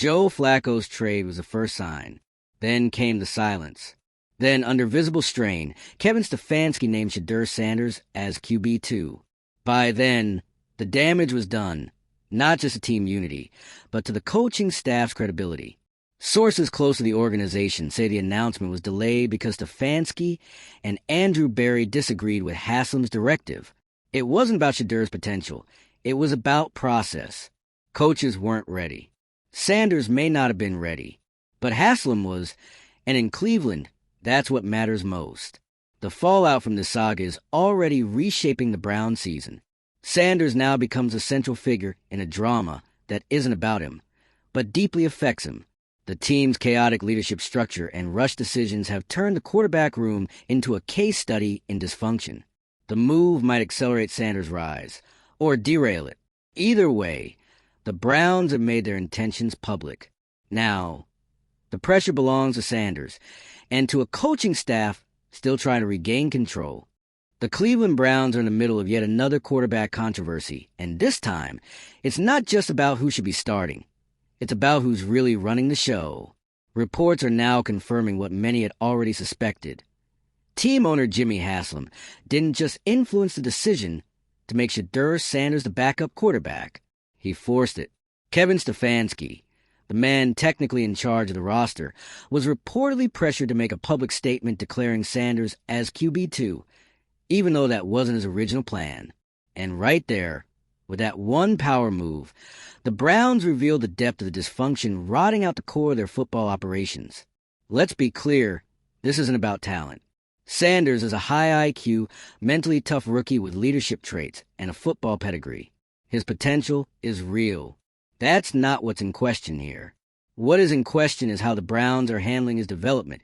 Joe Flacco's trade was the first sign. Then came the silence. Then, under visible strain, Kevin Stefanski named Shedeur Sanders as QB2. By then, the damage was done, not just to team unity, but to the coaching staff's credibility. Sources close to the organization say the announcement was delayed because Stefanski and Andrew Berry disagreed with Haslam's directive. It wasn't about Shedeur's potential. It was about process. Coaches weren't ready. Sanders may not have been ready, but Haslam was, and in Cleveland, that's what matters most. The fallout from this saga is already reshaping the Browns season. Sanders now becomes a central figure in a drama that isn't about him, but deeply affects him. The team's chaotic leadership structure and rushed decisions have turned the quarterback room into a case study in dysfunction. The move might accelerate Sanders' rise, or derail it. Either way, the Browns have made their intentions public. Now, the pressure belongs to Sanders, and to a coaching staff still trying to regain control. The Cleveland Browns are in the middle of yet another quarterback controversy, and this time, it's not just about who should be starting. It's about who's really running the show. Reports are now confirming what many had already suspected. Team owner Jimmy Haslam didn't just influence the decision to make Shedeur Sanders the backup quarterback. He forced it. Kevin Stefanski, the man technically in charge of the roster, was reportedly pressured to make a public statement declaring Sanders as QB2, even though that wasn't his original plan. And right there, with that one power move, the Browns revealed the depth of the dysfunction rotting out the core of their football operations. Let's be clear, this isn't about talent. Sanders is a high IQ, mentally tough rookie with leadership traits and a football pedigree. His potential is real. That's not what's in question here. What is in question is how the Browns are handling his development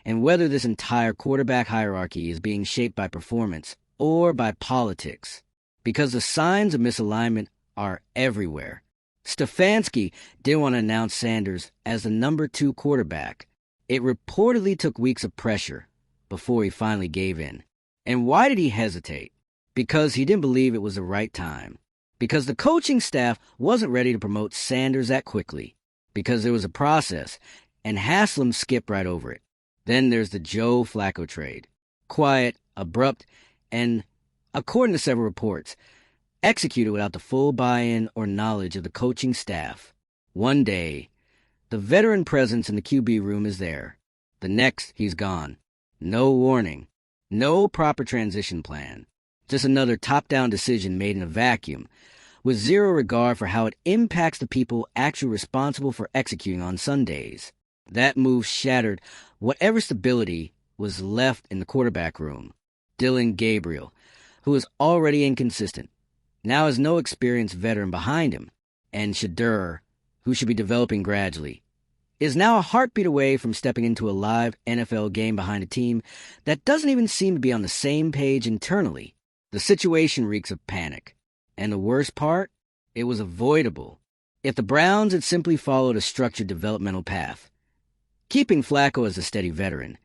and whether this entire quarterback hierarchy is being shaped by performance or by politics. Because the signs of misalignment are everywhere. Stefanski didn't want to announce Sanders as the number 2 quarterback. It reportedly took weeks of pressure before he finally gave in. And why did he hesitate? Because he didn't believe it was the right time. Because the coaching staff wasn't ready to promote Sanders that quickly. Because there was a process, and Haslam skipped right over it. Then there's the Joe Flacco trade. Quiet, abrupt, and, according to several reports, executed without the full buy-in or knowledge of the coaching staff. One day, the veteran presence in the QB room is there. The next, he's gone. No warning. No proper transition plan. Just another top-down decision made in a vacuum, with zero regard for how it impacts the people actually responsible for executing on Sundays. That move shattered whatever stability was left in the quarterback room. Dylan Gabriel, who was already inconsistent, now has no experienced veteran behind him, and Shedeur, who should be developing gradually, is now a heartbeat away from stepping into a live NFL game behind a team that doesn't even seem to be on the same page internally. The situation reeks of panic. And the worst part? It was avoidable. If the Browns had simply followed a structured developmental path, keeping Flacco as a steady veteran,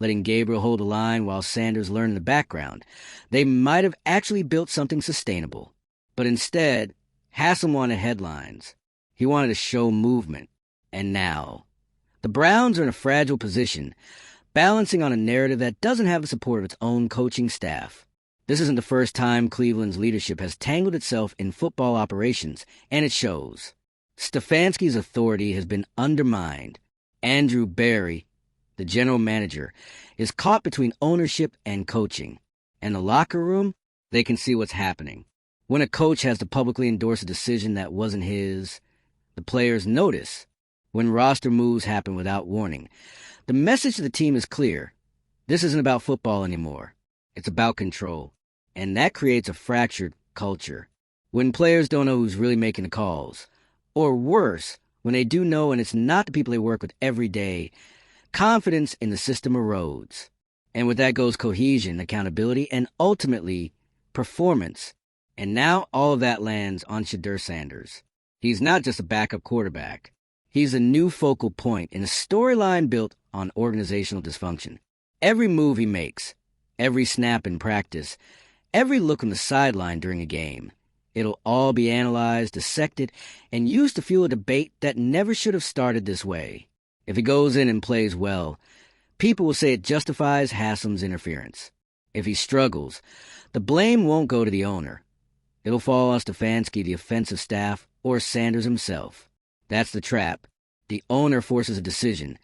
letting Gabriel hold the line while Sanders learned in the background, they might have actually built something sustainable. But instead, Haslam wanted headlines. He wanted to show movement. And now, the Browns are in a fragile position, balancing on a narrative that doesn't have the support of its own coaching staff. This isn't the first time Cleveland's leadership has tangled itself in football operations, and it shows. Stefanski's authority has been undermined. Andrew Berry, the general manager, is caught between ownership and coaching. And the locker room, they can see what's happening. When a coach has to publicly endorse a decision that wasn't his, the players notice. When roster moves happen without warning, the message to the team is clear. This isn't about football anymore. It's about control. And that creates a fractured culture. When players don't know who's really making the calls, or worse, when they do know and it's not the people they work with every day, confidence in the system erodes. And with that goes cohesion, accountability, and ultimately, performance. And now all of that lands on Shedeur Sanders. He's not just a backup quarterback. He's a new focal point in a storyline built on organizational dysfunction. Every move he makes, every snap in practice, every look on the sideline during a game, It'll all be analyzed, dissected, and used to fuel a debate that never should have started this way. If he goes in and plays well, people will say it justifies Haslam's interference. If he struggles, the blame won't go to the owner. It'll fall on Stefanski, the offensive staff, or Sanders himself. That's the trap. The owner forces a decision,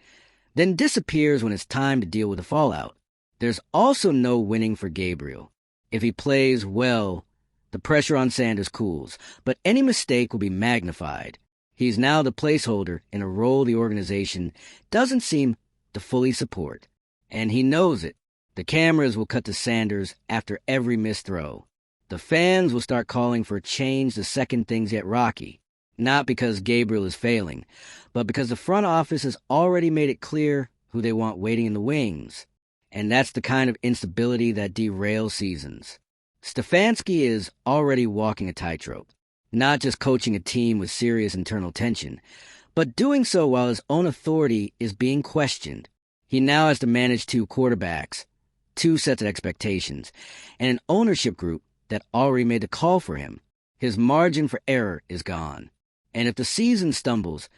then disappears when it's time to deal with the fallout. There's also no winning for Gabriel. If he plays well, the pressure on Sanders cools, but any mistake will be magnified. He's now the placeholder in a role the organization doesn't seem to fully support. And he knows it. The cameras will cut to Sanders after every missed throw. The fans will start calling for change the second things get rocky. Not because Gabriel is failing, but because the front office has already made it clear who they want waiting in the wings. And that's the kind of instability that derails seasons. Stefanski is already walking a tightrope, not just coaching a team with serious internal tension, but doing so while his own authority is being questioned. He now has to manage 2 quarterbacks, 2 sets of expectations, and an ownership group that already made the call for him. His margin for error is gone. And if the season stumbles,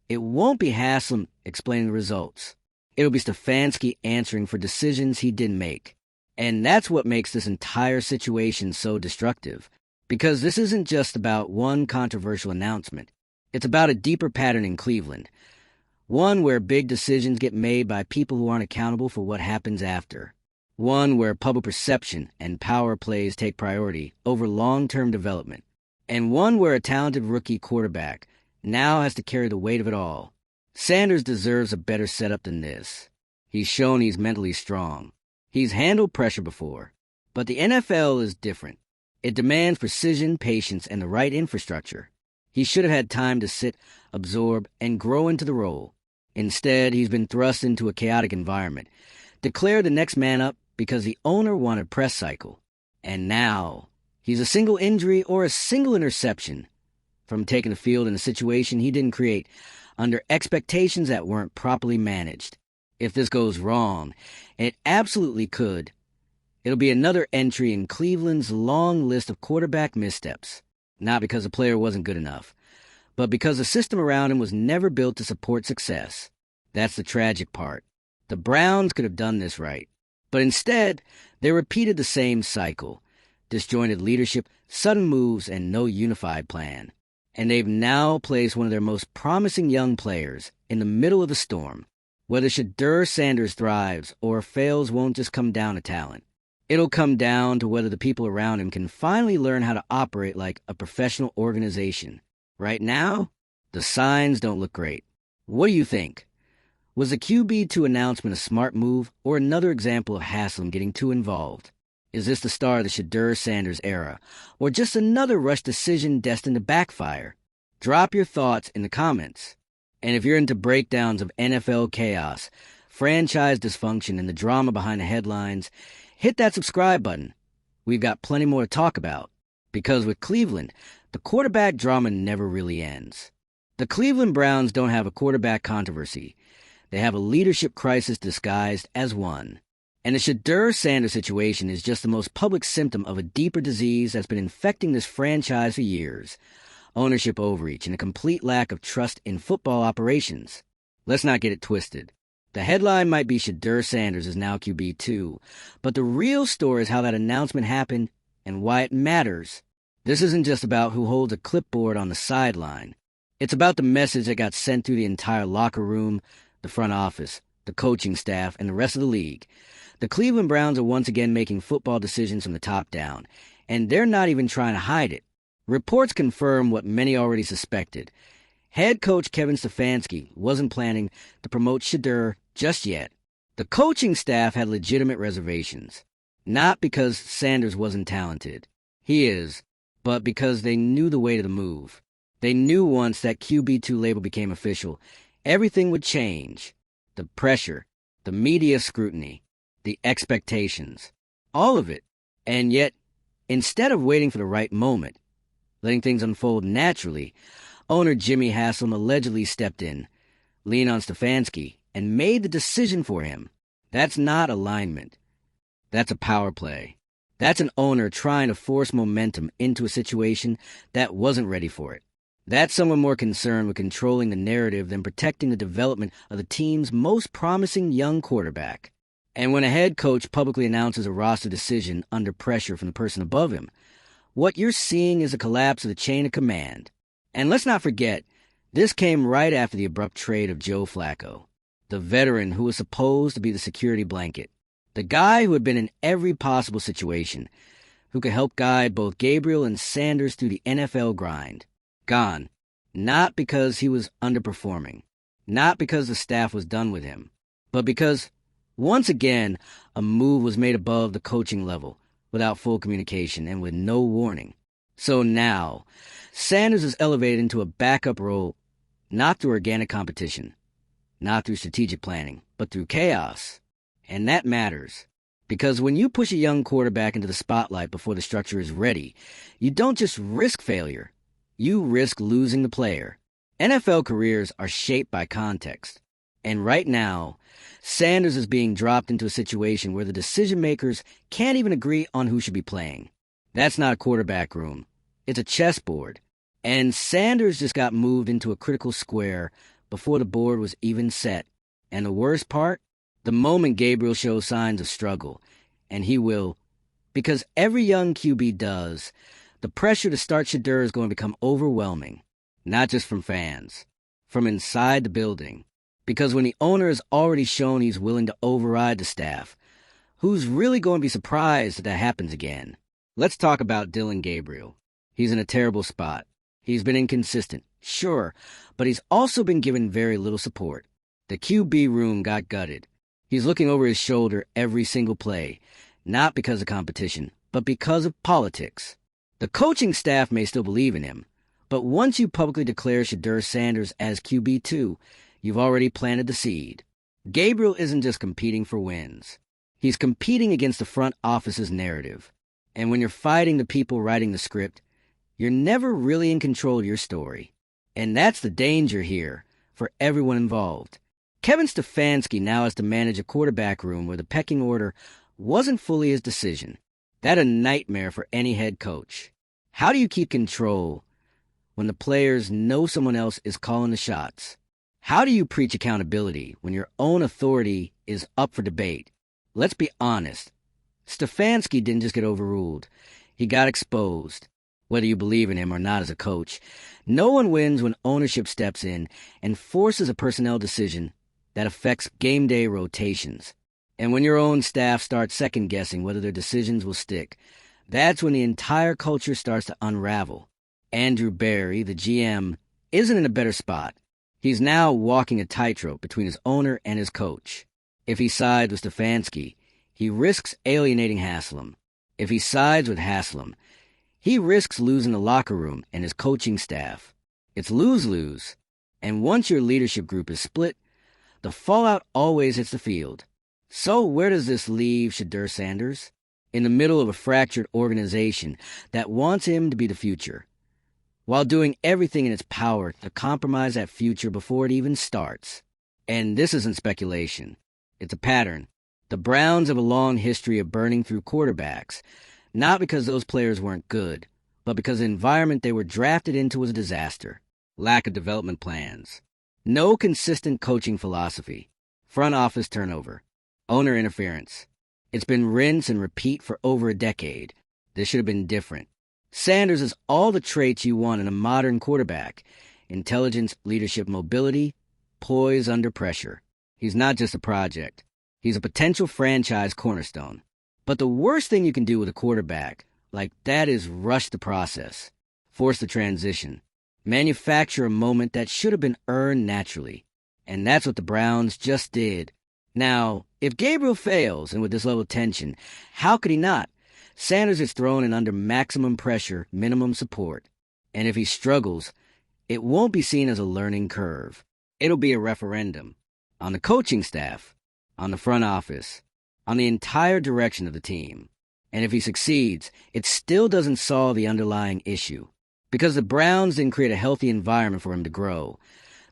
it won't be Haslam explaining the results. It'll be Stefanski answering for decisions he didn't make. And that's what makes this entire situation so destructive. Because this isn't just about one controversial announcement. It's about a deeper pattern in Cleveland. One where big decisions get made by people who aren't accountable for what happens after. One where public perception and power plays take priority over long-term development. And one where a talented rookie quarterback now has to carry the weight of it all. Sanders deserves a better setup than this. He's shown he's mentally strong. He's handled pressure before. But the NFL is different. It demands precision, patience, and the right infrastructure. He should have had time to sit, absorb, and grow into the role. Instead, he's been thrust into a chaotic environment, declared the next man up because the owner wanted press cycle. And now, he's a single injury or a single interception from taking the field in a situation he didn't create under expectations that weren't properly managed. If this goes wrong, and it absolutely could, it'll be another entry in Cleveland's long list of quarterback missteps. Not because the player wasn't good enough, but because the system around him was never built to support success. That's the tragic part. The Browns could have done this right. But instead, they repeated the same cycle. Disjointed leadership, sudden moves, and no unified plan. And they've now placed one of their most promising young players in the middle of the storm. Whether Shedeur Sanders thrives or fails won't just come down to talent. It'll come down to whether the people around him can finally learn how to operate like a professional organization. Right now, the signs don't look great. What do you think? Was the QB2 announcement a smart move or another example of Haslam getting too involved? Is this the start of the Shedeur Sanders era, or just another rush decision destined to backfire? Drop your thoughts in the comments. And if you're into breakdowns of NFL chaos, franchise dysfunction, and the drama behind the headlines, hit that subscribe button. We've got plenty more to talk about. Because with Cleveland, the quarterback drama never really ends. The Cleveland Browns don't have a quarterback controversy. They have a leadership crisis disguised as one. And the Shedeur Sanders situation is just the most public symptom of a deeper disease that's been infecting this franchise for years. Ownership overreach and a complete lack of trust in football operations. Let's not get it twisted. The headline might be Shedeur Sanders is now QB2, but the real story is how that announcement happened and why it matters. This isn't just about who holds a clipboard on the sideline. It's about the message that got sent through the entire locker room, the front office, the coaching staff, and the rest of the league. The Cleveland Browns are once again making football decisions from the top down, and they're not even trying to hide it. Reports confirm what many already suspected. Head coach Kevin Stefanski wasn't planning to promote Shedeur just yet. The coaching staff had legitimate reservations. Not because Sanders wasn't talented. He is, but because they knew the weight of the move. They knew once that QB2 label became official, everything would change. The pressure, the media scrutiny, the expectations. All of it. And yet, instead of waiting for the right moment, letting things unfold naturally, owner Jimmy Haslam allegedly stepped in, leaned on Stefanski, and made the decision for him. That's not alignment. That's a power play. That's an owner trying to force momentum into a situation that wasn't ready for it. That's someone more concerned with controlling the narrative than protecting the development of the team's most promising young quarterback. And when a head coach publicly announces a roster decision under pressure from the person above him, what you're seeing is a collapse of the chain of command. And let's not forget, this came right after the abrupt trade of Joe Flacco, the veteran who was supposed to be the security blanket, the guy who had been in every possible situation, who could help guide both Gabriel and Sanders through the NFL grind. Gone. Not because he was underperforming, not because the staff was done with him, but because, once again, a move was made above the coaching level, without full communication and with no warning. So now, Sanders is elevated into a backup role, not through organic competition, not through strategic planning, but through chaos. And that matters, because when you push a young quarterback into the spotlight before the structure is ready, you don't just risk failure, you risk losing the player. NFL careers are shaped by context. And right now, Sanders is being dropped into a situation where the decision makers can't even agree on who should be playing. That's not a quarterback room. It's a chessboard. And Sanders just got moved into a critical square before the board was even set. And the worst part? The moment Gabriel shows signs of struggle, and he will, because every young QB does, the pressure to start Shedeur is going to become overwhelming. Not just from fans, from inside the building. Because when the owner has already shown he's willing to override the staff, who's really going to be surprised if that happens again? Let's talk about Dillon Gabriel. He's in a terrible spot. He's been inconsistent, sure, but he's also been given very little support. The QB room got gutted. He's looking over his shoulder every single play, not because of competition, but because of politics. The coaching staff may still believe in him, but once you publicly declare Shedeur Sanders as QB2, you've already planted the seed. Gabriel isn't just competing for wins. He's competing against the front office's narrative. And when you're fighting the people writing the script, you're never really in control of your story. And that's the danger here for everyone involved. Kevin Stefanski now has to manage a quarterback room where the pecking order wasn't fully his decision. That's a nightmare for any head coach. How do you keep control when the players know someone else is calling the shots? How do you preach accountability when your own authority is up for debate? Let's be honest. Stefanski didn't just get overruled. He got exposed. Whether you believe in him or not as a coach, no one wins when ownership steps in and forces a personnel decision that affects game day rotations. And when your own staff starts second-guessing whether their decisions will stick, that's when the entire culture starts to unravel. Andrew Berry, the GM, isn't in a better spot. He's now walking a tightrope between his owner and his coach. If he sides with Stefanski, he risks alienating Haslam. If he sides with Haslam, he risks losing the locker room and his coaching staff. It's lose-lose. And once your leadership group is split, the fallout always hits the field. So where does this leave Shedeur Sanders? In the middle of a fractured organization that wants him to be the future, while doing everything in its power to compromise that future before it even starts. And this isn't speculation. It's a pattern. The Browns have a long history of burning through quarterbacks, not because those players weren't good, but because the environment they were drafted into was a disaster. Lack of development plans. No consistent coaching philosophy. Front office turnover. Owner interference. It's been rinse and repeat for over a decade. This should have been different. Sanders has all the traits you want in a modern quarterback. Intelligence, leadership, mobility, poise under pressure. He's not just a project. He's a potential franchise cornerstone. But the worst thing you can do with a quarterback like that is rush the process, force the transition, manufacture a moment that should have been earned naturally. And that's what the Browns just did. Now, if Gabriel fails, and with this level of tension, how could he not? Sanders is thrown in under maximum pressure, minimum support. And if he struggles, it won't be seen as a learning curve. It'll be a referendum on the coaching staff, on the front office, on the entire direction of the team. And if he succeeds, it still doesn't solve the underlying issue. Because the Browns didn't create a healthy environment for him to grow.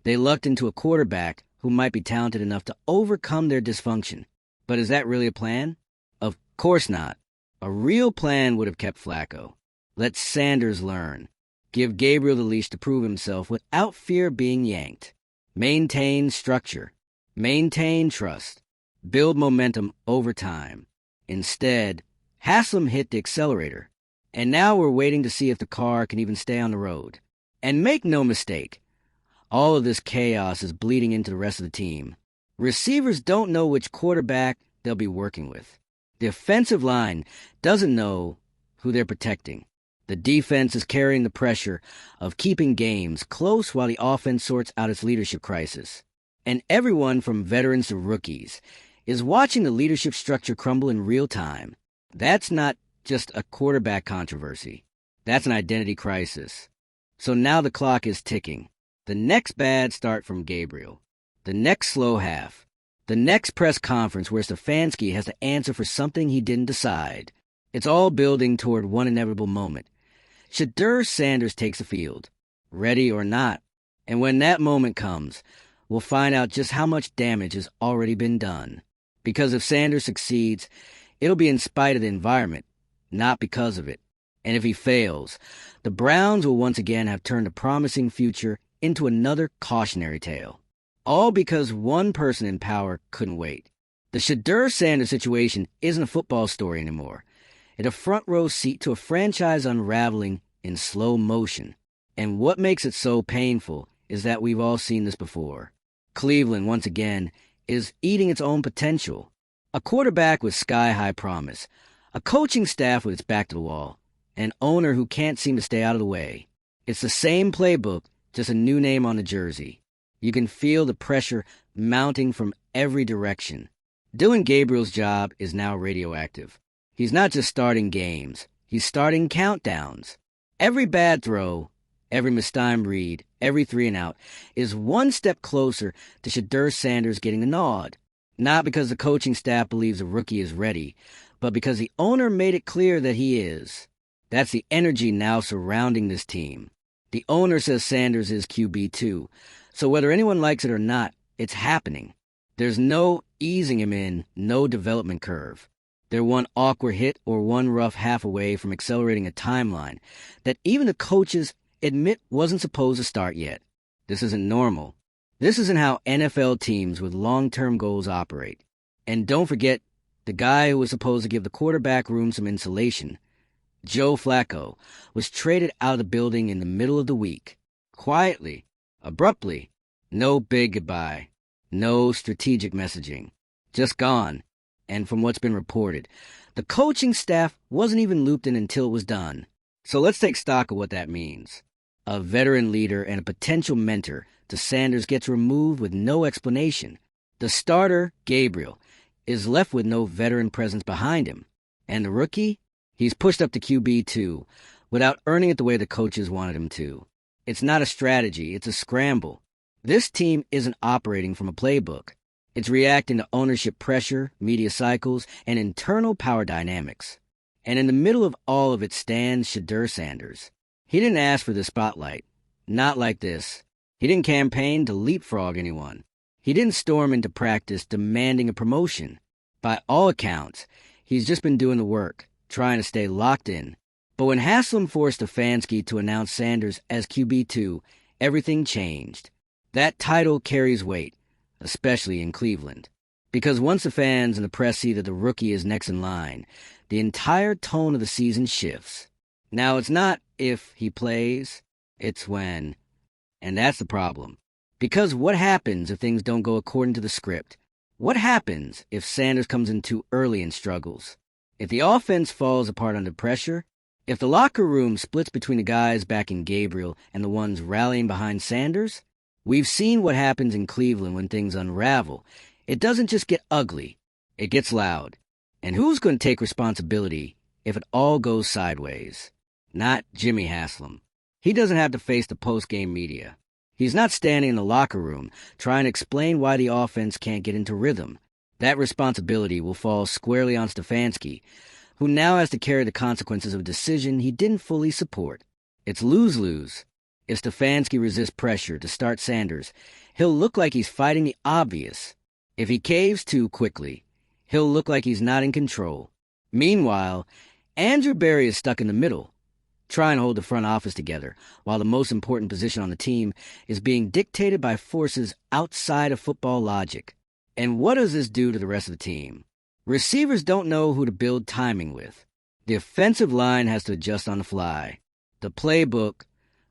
They lucked into a quarterback who might be talented enough to overcome their dysfunction. But is that really a plan? Of course not. A real plan would have kept Flacco. Let Sanders learn. Give Gabriel the leash to prove himself without fear of being yanked. Maintain structure. Maintain trust. Build momentum over time. Instead, Haslam hit the accelerator. And now we're waiting to see if the car can even stay on the road. And make no mistake, all of this chaos is bleeding into the rest of the team. Receivers don't know which quarterback they'll be working with. The offensive line doesn't know who they're protecting. The defense is carrying the pressure of keeping games close while the offense sorts out its leadership crisis. And everyone from veterans to rookies is watching the leadership structure crumble in real time. That's not just a quarterback controversy. That's an identity crisis. So now the clock is ticking. The next bad start from Gabriel. The next slow half. The next press conference where Stefanski has to answer for something he didn't decide. It's all building toward one inevitable moment. Shedeur Sanders takes the field, ready or not. And when that moment comes, we'll find out just how much damage has already been done. Because if Sanders succeeds, it'll be in spite of the environment, not because of it. And if he fails, the Browns will once again have turned a promising future into another cautionary tale. All because one person in power couldn't wait. The Shedeur Sanders situation isn't a football story anymore. It's a front row seat to a franchise unraveling in slow motion. And what makes it so painful is that we've all seen this before. Cleveland, once again, is eating its own potential. A quarterback with sky-high promise. A coaching staff with its back to the wall. An owner who can't seem to stay out of the way. It's the same playbook, just a new name on the jersey. You can feel the pressure mounting from every direction. Dylan Gabriel's job is now radioactive. He's not just starting games. He's starting countdowns. Every bad throw, every mistimed read, every 3 and out is one step closer to Shedeur Sanders getting the nod. Not because the coaching staff believes the rookie is ready, but because the owner made it clear that he is. That's the energy now surrounding this team. The owner says Sanders is QB2, so whether anyone likes it or not, it's happening. There's no easing him in, no development curve. They're one awkward hit or one rough half away from accelerating a timeline that even the coaches admit wasn't supposed to start yet. This isn't normal. This isn't how NFL teams with long-term goals operate. And don't forget, the guy who was supposed to give the quarterback room some insulation, Joe Flacco, was traded out of the building in the middle of the week. Quietly, abruptly, no big goodbye, no strategic messaging. Just gone. And from what's been reported, the coaching staff wasn't even looped in until it was done. So let's take stock of what that means. A veteran leader and a potential mentor to Sanders gets removed with no explanation. The starter, Gabriel, is left with no veteran presence behind him. And the rookie? He's pushed up to QB2 without earning it the way the coaches wanted him to. It's not a strategy, it's a scramble. This team isn't operating from a playbook. It's reacting to ownership pressure, media cycles, and internal power dynamics. And in the middle of all of it stands Shedeur Sanders. He didn't ask for the spotlight. Not like this. He didn't campaign to leapfrog anyone. He didn't storm into practice demanding a promotion. By all accounts, he's just been doing the work, trying to stay locked in. But when Haslam forced Stefanski to announce Sanders as QB2, everything changed. That title carries weight, especially in Cleveland. Because once the fans and the press see that the rookie is next in line, the entire tone of the season shifts. Now, it's not if he plays, it's when. And that's the problem. Because what happens if things don't go according to the script? What happens if Sanders comes in too early and struggles? If the offense falls apart under pressure? If the locker room splits between the guys backing Gabriel and the ones rallying behind Sanders? We've seen what happens in Cleveland when things unravel. It doesn't just get ugly, it gets loud. And who's going to take responsibility if it all goes sideways? Not Jimmy Haslam. He doesn't have to face the post-game media. He's not standing in the locker room trying to explain why the offense can't get into rhythm. That responsibility will fall squarely on Stefanski, who now has to carry the consequences of a decision he didn't fully support. It's lose-lose. If Stefanski resists pressure to start Sanders, he'll look like he's fighting the obvious. If he caves too quickly, he'll look like he's not in control. Meanwhile, Andrew Berry is stuck in the middle, trying to hold the front office together, while the most important position on the team is being dictated by forces outside of football logic. And what does this do to the rest of the team? Receivers don't know who to build timing with. The offensive line has to adjust on the fly. The playbook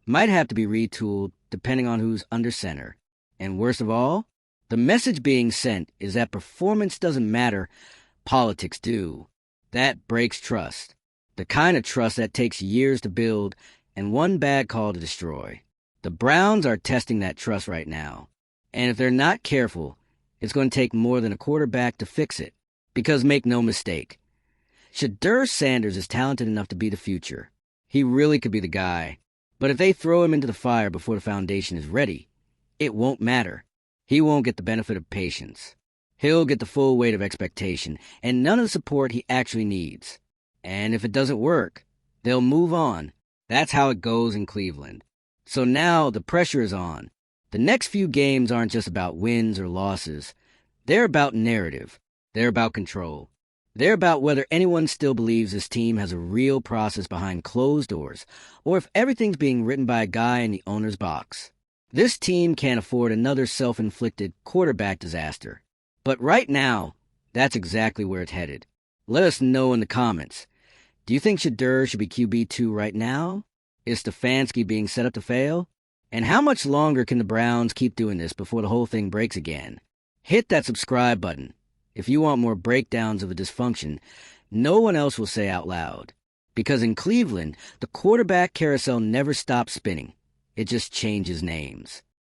might have to be retooled depending on who's under center. And worst of all, the message being sent is that performance doesn't matter, politics do. That breaks trust. The kind of trust that takes years to build and one bad call to destroy. The Browns are testing that trust right now. And if they're not careful, it's going to take more than a quarterback to fix it. Because make no mistake, Shedeur Sanders is talented enough to be the future. He really could be the guy. But if they throw him into the fire before the foundation is ready, it won't matter. He won't get the benefit of patience. He'll get the full weight of expectation and none of the support he actually needs. And if it doesn't work, they'll move on. That's how it goes in Cleveland. So now the pressure is on. The next few games aren't just about wins or losses. They're about narrative. They're about control. They're about whether anyone still believes this team has a real process behind closed doors, or if everything's being written by a guy in the owner's box. This team can't afford another self-inflicted quarterback disaster. But right now, that's exactly where it's headed. Let us know in the comments. Do you think Shedeur should be QB2 right now? Is Stefanski being set up to fail? And how much longer can the Browns keep doing this before the whole thing breaks again? Hit that subscribe button if you want more breakdowns of the dysfunction no one else will say out loud. Because in Cleveland, the quarterback carousel never stops spinning. It just changes names.